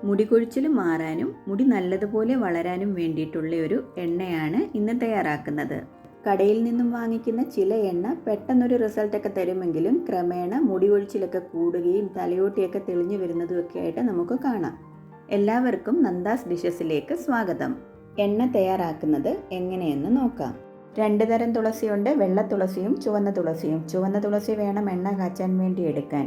മുടി കൊഴിച്ചിൽ മാറാനും മുടി നല്ലതുപോലെ വളരാനും വേണ്ടിയിട്ടുള്ള ഒരു എണ്ണയാണ് ഇന്ന് തയ്യാറാക്കുന്നത്. കടയിൽ നിന്നും വാങ്ങിക്കുന്ന ചില എണ്ണ പെട്ടെന്നൊരു റിസൾട്ടൊക്കെ തരുമെങ്കിലും ക്രമേണ മുടി കൊഴിച്ചിലൊക്കെ കൂടുകയും തലയോട്ടിയൊക്കെ തെളിഞ്ഞു വരുന്നതുമൊക്കെ ആയിട്ട് നമുക്ക് കാണാം. എല്ലാവർക്കും നന്ദാസ് ഡിഷസിലേക്ക് സ്വാഗതം. എണ്ണ തയ്യാറാക്കുന്നത് എങ്ങനെയെന്ന് നോക്കാം. 2 തരം തുളസിയുണ്ട്, വെള്ള തുളസിയും ചുവന്ന തുളസിയും. ചുവന്ന തുളസി വേണം എണ്ണ കാച്ചാൻ വേണ്ടി എടുക്കാൻ.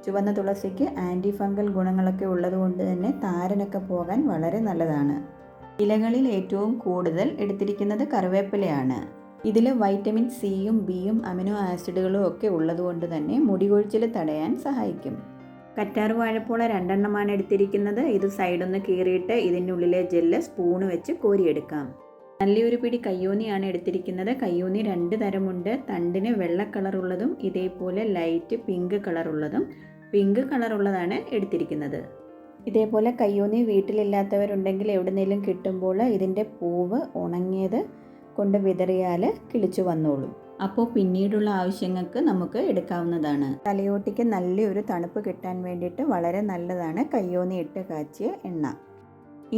ചുവന്ന തുളസിക്ക് ആൻറ്റി ഫംഗൽ ഗുണങ്ങളൊക്കെ ഉള്ളതുകൊണ്ട് തന്നെ താരനൊക്കെ പോകാൻ വളരെ നല്ലതാണ്. ഇലകളിൽ ഏറ്റവും കൂടുതൽ എടുത്തിരിക്കുന്നത് കറിവേപ്പിലയാണ്. ഇതിൽ വൈറ്റമിൻ സിയും ബിയും അമിനോ ആസിഡുകളും ഒക്കെ ഉള്ളതുകൊണ്ട് തന്നെ മുടി കൊഴിച്ചിൽ തടയാൻ സഹായിക്കും. കറ്റാർ വാഴപ്പോള 2 എണ്ണമാണ് എടുത്തിരിക്കുന്നത്. ഇത് സൈഡൊന്ന് കീറിയിട്ട് ഇതിൻ്റെ ഉള്ളിലെ ജെല്ല് സ്പൂണ് വെച്ച് കോരിയെടുക്കാം. നല്ലൊരു പിടി കയ്യോന്നിയാണ് എടുത്തിരിക്കുന്നത്. കയ്യോന്നി 2 തരമുണ്ട്. തണ്ടിന് വെള്ള കളറുള്ളതും ഇതേപോലെ ലൈറ്റ് പിങ്ക് കളറുള്ളതും. പിങ്ക് കളറുള്ളതാണ് എടുത്തിരിക്കുന്നത്. ഇതേപോലെ കയ്യോന്നി വീട്ടിലില്ലാത്തവരുണ്ടെങ്കിൽ എവിടുന്നേലും കിട്ടുമ്പോൾ ഇതിൻ്റെ പൂവ് ഉണങ്ങിയത് കൊണ്ട് വിതറിയാൽ കിളിച്ചു വന്നോളും. അപ്പോൾ പിന്നീടുള്ള ആവശ്യങ്ങൾക്ക് നമുക്ക് എടുക്കാവുന്നതാണ്. തലയോട്ടിക്ക് നല്ലൊരു തണുപ്പ് കിട്ടാൻ വേണ്ടിയിട്ട് വളരെ നല്ലതാണ് കയ്യോന്നി ഇട്ട് കാച്ചിയ എണ്ണ.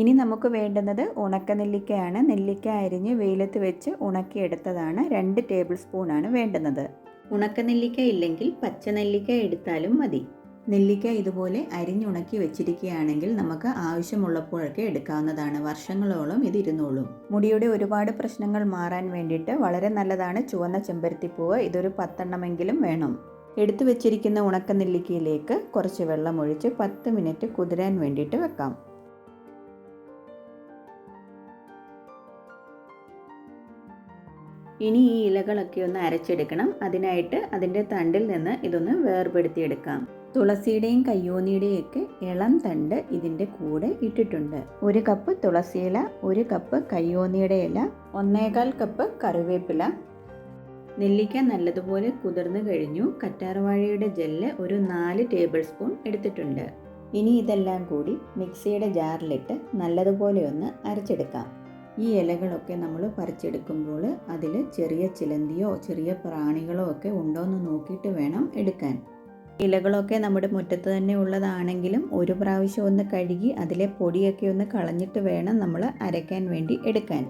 ഇനി നമുക്ക് വേണ്ടുന്നത് ഉണക്കനെല്ലിക്കയാണ്. നെല്ലിക്ക അരിഞ്ഞ് വെയിലത്ത് വെച്ച് ഉണക്കിയെടുത്തതാണ്. 2 ടേബിൾ സ്പൂണാണ് വേണ്ടുന്നത്. ഉണക്കനെല്ലിക്ക ഇല്ലെങ്കിൽ പച്ചനെല്ലിക്ക എടുത്താലും മതി. നെല്ലിക്ക ഇതുപോലെ അരിഞ്ഞുണക്കി വെച്ചിരിക്കുകയാണെങ്കിൽ നമുക്ക് ആവശ്യമുള്ളപ്പോഴൊക്കെ എടുക്കാവുന്നതാണ്. വർഷങ്ങളോളം ഇത് ഇരുന്നോളും. മുടിയുടെ ഒരുപാട് പ്രശ്നങ്ങൾ മാറാൻ വേണ്ടിയിട്ട് വളരെ നല്ലതാണ് ചുവന്ന ചെമ്പരത്തിപ്പൂവ്. ഇതൊരു 10 എണ്ണമെങ്കിലും വേണം. എടുത്തു വെച്ചിരിക്കുന്ന ഉണക്കനെല്ലിക്കയിലേക്ക് കുറച്ച് വെള്ളം ഒഴിച്ച് 10 മിനിറ്റ് കുതിരാൻ വേണ്ടിയിട്ട് വെക്കാം. ഇനി ഈ ഇലകളൊക്കെ ഒന്ന് അരച്ചെടുക്കണം. അതിനായിട്ട് അതിൻ്റെ തണ്ടിൽ നിന്ന് ഇതൊന്ന് വേർപെടുത്തിയെടുക്കാം. തുളസിയുടെയും കയ്യോന്നിയുടെയും ഒക്കെ ഇളം തണ്ട് ഇതിൻ്റെ കൂടെ ഇട്ടിട്ടുണ്ട്. 1 കപ്പ് തുളസിയില, 1 കപ്പ് കയ്യോന്നിയുടെ ഇല, 1/4 കപ്പ് കറിവേപ്പില. നെല്ലിക്ക നല്ലതുപോലെ കുതിർന്നു കഴിഞ്ഞു. കറ്റാർവാഴയുടെ ജെല്ല് ഒരു 4 ടേബിൾ സ്പൂൺ എടുത്തിട്ടുണ്ട്. ഇനി ഇതെല്ലാം കൂടി മിക്സിയുടെ ജാറിലിട്ട് നല്ലതുപോലെ ഒന്ന് അരച്ചെടുക്കാം. ഈ ഇലകളൊക്കെ നമ്മൾ പറിച്ചെടുക്കുമ്പോൾ അതിൽ ചെറിയ ചിലന്തിയോ ചെറിയ പ്രാണികളോ ഒക്കെ ഉണ്ടോ എന്ന് നോക്കിയിട്ട് വേണം എടുക്കാൻ. ഇലകളൊക്കെ നമ്മുടെ മുറ്റത്ത് തന്നെ ഉള്ളതാണെങ്കിലും ഒരു പ്രാവശ്യം ഒന്ന് കഴുകി അതിലെ പൊടിയൊക്കെ ഒന്ന് കളഞ്ഞിട്ട് വേണം നമ്മൾ അരയ്ക്കാൻ വേണ്ടി എടുക്കാൻ.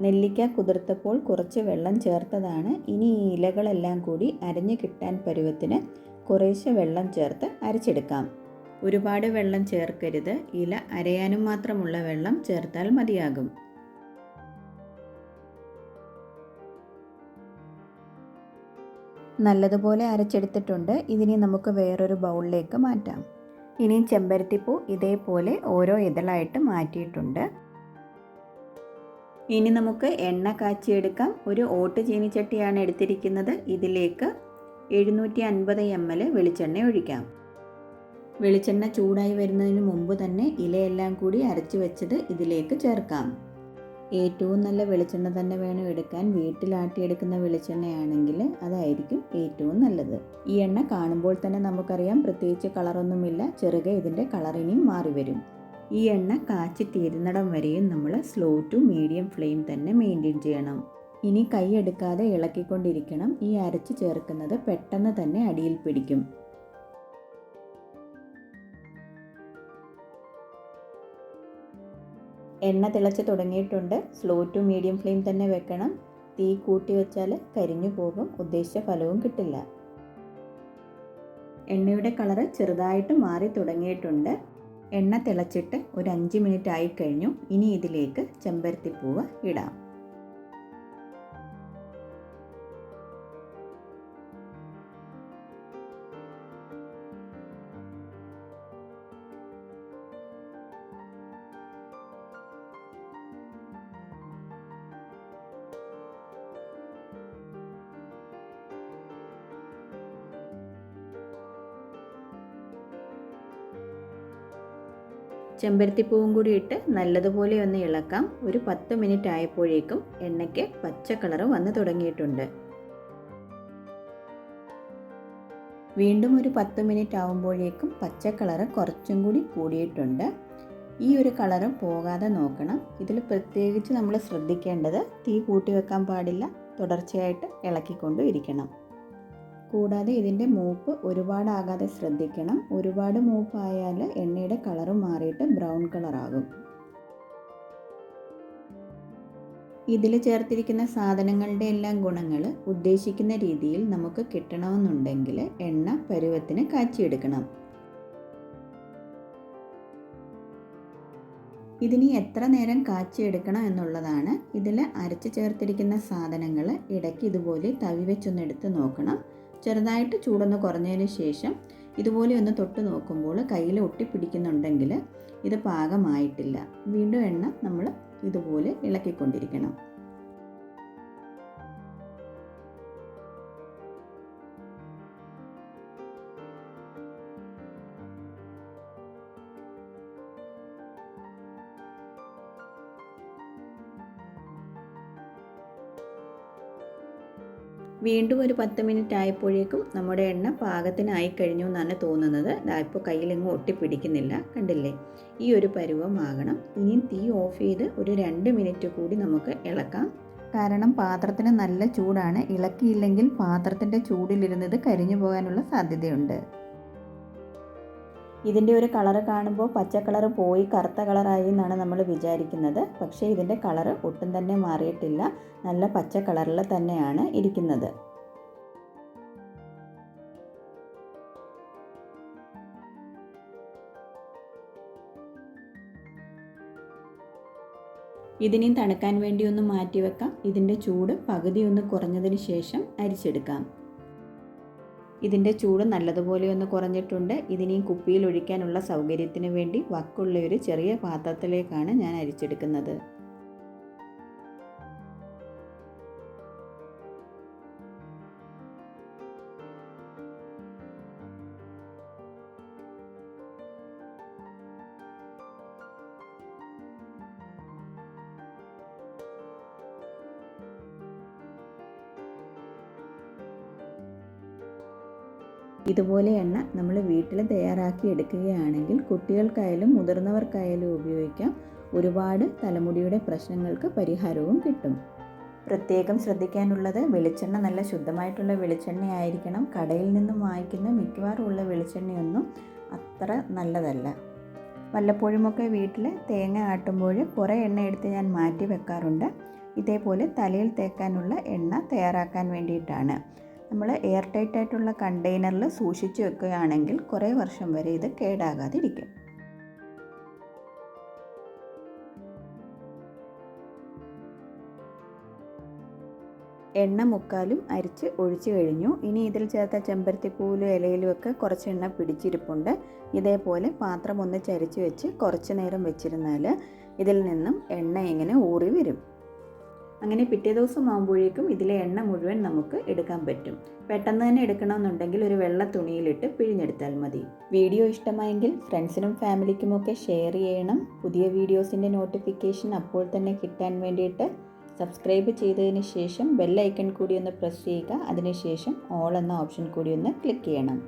നെല്ലിക്ക കുതിർത്തപ്പോൾ കുറച്ച് വെള്ളം ചേർത്തതാണ്. ഇനി ഈ ഇലകളെല്ലാം കൂടി അരഞ്ഞു കിട്ടാൻ പരുവത്തിന് കുറേശ്ശെ വെള്ളം ചേർത്ത് അരച്ചെടുക്കാം. ഒരുപാട് വെള്ളം ചേർക്കരുത്. ഇല അരയാനും മാത്രമുള്ള വെള്ളം ചേർത്താൽ മതിയാകും. നല്ലതുപോലെ അരച്ചെടുത്തിട്ടുണ്ട്. ഇതിനി നമുക്ക് വേറൊരു ബൗളിലേക്ക് മാറ്റാം. ഇനി ചെമ്പരത്തിപ്പൂ ഇതേപോലെ ഓരോ ഇതളായിട്ട് മാറ്റിയിട്ടുണ്ട്. ഇനി നമുക്ക് എണ്ണ കാച്ചിയെടുക്കാം. ഒരു ഓട്ട് ചീനിച്ചട്ടിയാണ് എടുത്തിരിക്കുന്നത്. ഇതിലേക്ക് 750 ml വെളിച്ചെണ്ണ ഒഴിക്കാം. വെളിച്ചെണ്ണ ചൂടായി വരുന്നതിന് മുമ്പ് തന്നെ ഇലയെല്ലാം കൂടി അരച്ചു വെച്ചത് ഇതിലേക്ക് ചേർക്കാം. ഏറ്റവും നല്ല വെളിച്ചെണ്ണ തന്നെ വേണം എടുക്കാൻ. വീട്ടിലാട്ടിയെടുക്കുന്ന വെളിച്ചെണ്ണയാണെങ്കിൽ അതായിരിക്കും ഏറ്റവും നല്ലത്. ഈ എണ്ണ കാണുമ്പോൾ തന്നെ നമുക്കറിയാം പ്രത്യേകിച്ച് കളറൊന്നുമില്ല. ചെറുകെ ഇതിൻ്റെ കളറിനിയും മാറി വരും. ഈ എണ്ണ കാച്ചി തീരുന്നിടം വരെയും നമ്മൾ സ്ലോ ടു മീഡിയം ഫ്ലെയിം തന്നെ മെയിൻറ്റെയിൻ ചെയ്യണം. ഇനി കൈ എടുക്കാതെ ഇളക്കിക്കൊണ്ടിരിക്കണം. ഈ അരച്ച് ചേർക്കുന്നത് പെട്ടെന്ന് തന്നെ അടിയിൽ പിടിക്കും. എണ്ണ തിളച്ച് തുടങ്ങിയിട്ടുണ്ട്. സ്ലോ ടു മീഡിയം ഫ്ലെയിം തന്നെ വെക്കണം. തീ കൂട്ടി വെച്ചാൽ കരിഞ്ഞു പോകും. ഉദ്ദേശിച്ച ഫലവും കിട്ടില്ല. എണ്ണയുടെ കളറ് ചെറുതായിട്ട് മാറി തുടങ്ങിയിട്ടുണ്ട്. എണ്ണ തിളച്ചിട്ട് ഒരു 5 മിനിറ്റ് ആയിക്കഴിഞ്ഞു. ഇനി ഇതിലേക്ക് ചെമ്പരത്തിപ്പൂവ് ഇടാം. ചെമ്പരത്തിപ്പൂവും കൂടി ഇട്ട് നല്ലതുപോലെ ഒന്ന് ഇളക്കാം. ഒരു 10 മിനിറ്റ് ആയപ്പോഴേക്കും എണ്ണയ്ക്ക് പച്ച കളർ വന്ന് തുടങ്ങിയിട്ടുണ്ട്. വീണ്ടും ഒരു 10 മിനിറ്റ് ആകുമ്പോഴേക്കും പച്ച കളറ് കുറച്ചും കൂടി കൂടിയിട്ടുണ്ട്. ഈ ഒരു കളറ് പോകാതെ നോക്കണം. ഇതിൽ പ്രത്യേകിച്ച് നമ്മൾ ശ്രദ്ധിക്കേണ്ടത് തീ കൂട്ടി വെക്കാൻ പാടില്ല, തുടർച്ചയായിട്ട് ഇളക്കിക്കൊണ്ടും ഇരിക്കണം. കൂടാതെ ഇതിൻ്റെ മൂപ്പ് ഒരുപാടാകാതെ ശ്രദ്ധിക്കണം. ഒരുപാട് മൂപ്പായാൽ എണ്ണയുടെ കളറ് മാറിയിട്ട് ബ്രൗൺ കളറാകും. ഇതിൽ ചേർത്തിരിക്കുന്ന സാധനങ്ങളുടെ എല്ലാം ഗുണങ്ങൾ ഉദ്ദേശിക്കുന്ന രീതിയിൽ നമുക്ക് കിട്ടണമെന്നുണ്ടെങ്കിൽ എണ്ണ പരുവത്തിന് കാച്ചിയെടുക്കണം. ഇതിനി എത്ര നേരം കാച്ചിയെടുക്കണം എന്നുള്ളതാണ്. ഇതിൽ അരച്ച് ചേർത്തിരിക്കുന്ന സാധനങ്ങൾ ഇടയ്ക്ക് ഇതുപോലെ തവി വെച്ചൊന്നെടുത്ത് നോക്കണം. ചെറുതായിട്ട് ചൂടൊന്ന് കുറഞ്ഞതിന് ശേഷം ഇതുപോലെ ഒന്ന് തൊട്ട് നോക്കുമ്പോൾ കയ്യിൽ ഒട്ടിപ്പിടിക്കുന്നുണ്ടെങ്കിൽ ഇത് പാകമായിട്ടില്ല. വീണ്ടും എണ്ണ നമ്മൾ ഇതുപോലെ ഇളക്കിക്കൊണ്ടിരിക്കണം. വീണ്ടും ഒരു 10 മിനിറ്റ് ആയപ്പോഴേക്കും നമ്മുടെ എണ്ണ പാകത്തിനായി കഴിഞ്ഞു എന്നാണ് തോന്നുന്നത്. ഇപ്പോൾ കയ്യിലെങ്ങും ഒട്ടിപ്പിടിക്കുന്നില്ല, കണ്ടില്ലേ? ഈ ഒരു പരുവമാകണം. ഇനിയും തീ ഓഫ് ചെയ്ത് ഒരു 2 മിനിറ്റ് കൂടി നമുക്ക് ഇളക്കാം. കാരണം പാത്രത്തിന് നല്ല ചൂടാണ്. ഇളക്കിയില്ലെങ്കിൽ പാത്രത്തിൻ്റെ ചൂടിലിരുന്നത് കരിഞ്ഞു പോകാനുള്ള സാധ്യതയുണ്ട്. ഇതിൻ്റെ ഒരു കളറ് കാണുമ്പോൾ പച്ച കളറ് പോയി കറുത്ത കളറായി എന്നാണ് നമ്മൾ വിചാരിക്കുന്നത്. പക്ഷേ ഇതിൻ്റെ കളറ് ഒട്ടും തന്നെ മാറിയിട്ടില്ല. നല്ല പച്ച കളറിൽ തന്നെയാണ് ഇരിക്കുന്നത്. ഇതിനെയും തണുക്കാൻ വേണ്ടി ഒന്ന് മാറ്റി വെക്കാം. ഇതിൻ്റെ ചൂട് പകുതി ഒന്ന് കുറഞ്ഞതിന് ശേഷം അരിച്ചെടുക്കാം. ഇതിൻ്റെ ചൂട് നല്ലതുപോലെ ഒന്ന് കുറഞ്ഞിട്ടുണ്ട്. ഇതിനെയും കുപ്പിയിൽ ഒഴിക്കാനുള്ള സൗകര്യത്തിന് വേണ്ടി വക്കുള്ള ഒരു ചെറിയ പാത്രത്തിലേക്കാണ് ഞാൻ അരിച്ചെടുക്കുന്നത്. ഇതുപോലെ എണ്ണ നമ്മൾ വീട്ടിൽ തയ്യാറാക്കി എടുക്കുകയാണെങ്കിൽ കുട്ടികൾക്കായാലും മുതിർന്നവർക്കായാലും ഉപയോഗിക്കാം. ഒരുപാട് തലമുടിയുടെ പ്രശ്നങ്ങൾക്ക് പരിഹാരവും കിട്ടും. പ്രത്യേകം ശ്രദ്ധിക്കാനുള്ളത് വെളിച്ചെണ്ണ നല്ല ശുദ്ധമായിട്ടുള്ള വെളിച്ചെണ്ണയായിരിക്കണം. കടയിൽ നിന്നും വാങ്ങിക്കുന്ന മിക്കവാറും ഉള്ള വെളിച്ചെണ്ണയൊന്നും അത്ര നല്ലതല്ല. വല്ലപ്പോഴുമൊക്കെ വീട്ടിൽ തേങ്ങ ആട്ടുമ്പോൾ കുറേ എണ്ണ എടുത്ത് ഞാൻ മാറ്റി വെക്കാറുണ്ട്. ഇതേപോലെ തലയിൽ തേക്കാനുള്ള എണ്ണ തയ്യാറാക്കാൻ വേണ്ടിയിട്ടാണ്. നമ്മൾ എയർ ടൈറ്റ് ആയിട്ടുള്ള കണ്ടെയ്നറിൽ സൂക്ഷിച്ച് വെക്കുകയാണെങ്കിൽ കുറേ വർഷം വരെ ഇത് കേടാകാതിരിക്കും. എണ്ണ മുക്കാലും അരിച്ച് ഒഴിച്ചു കഴിഞ്ഞു. ഇനി ഇതിൽ ചേർത്ത ചെമ്പരത്തിപ്പൂവിലും ഇലയിലും ഒക്കെ കുറച്ച് എണ്ണ പിടിച്ചിരിപ്പുണ്ട്. ഇതേപോലെ പാത്രം ഒന്ന് ചരിച്ച് വെച്ച് കുറച്ച് നേരം വെച്ചിരുന്നാൽ ഇതിൽ നിന്നും എണ്ണ ഇങ്ങനെ ഊറി വരും. അങ്ങനെ പിറ്റേ ദിവസം ആകുമ്പോഴേക്കും ഇതിലെ എണ്ണ മുഴുവൻ നമുക്ക് എടുക്കാൻ പറ്റും. പെട്ടെന്ന് തന്നെ എടുക്കണമെന്നുണ്ടെങ്കിൽ ഒരു വെള്ള തുണിയിലിട്ട് പിഴിഞ്ഞെടുത്താൽ മതി. വീഡിയോ ഇഷ്ടമായെങ്കിൽ ഫ്രണ്ട്സിനും ഫാമിലിക്കുമൊക്കെ ഷെയർ ചെയ്യണം. പുതിയ വീഡിയോസിൻ്റെ നോട്ടിഫിക്കേഷൻ അപ്പോൾ തന്നെ കിട്ടാൻ വേണ്ടിയിട്ട് സബ്സ്ക്രൈബ് ചെയ്തതിന് ശേഷം ബെൽ ഐക്കൺ കൂടി ഒന്ന് പ്രസ് ചെയ്യുക. അതിനുശേഷം ഓൾ എന്ന ഓപ്ഷൻ കൂടി ഒന്ന് ക്ലിക്ക് ചെയ്യണം.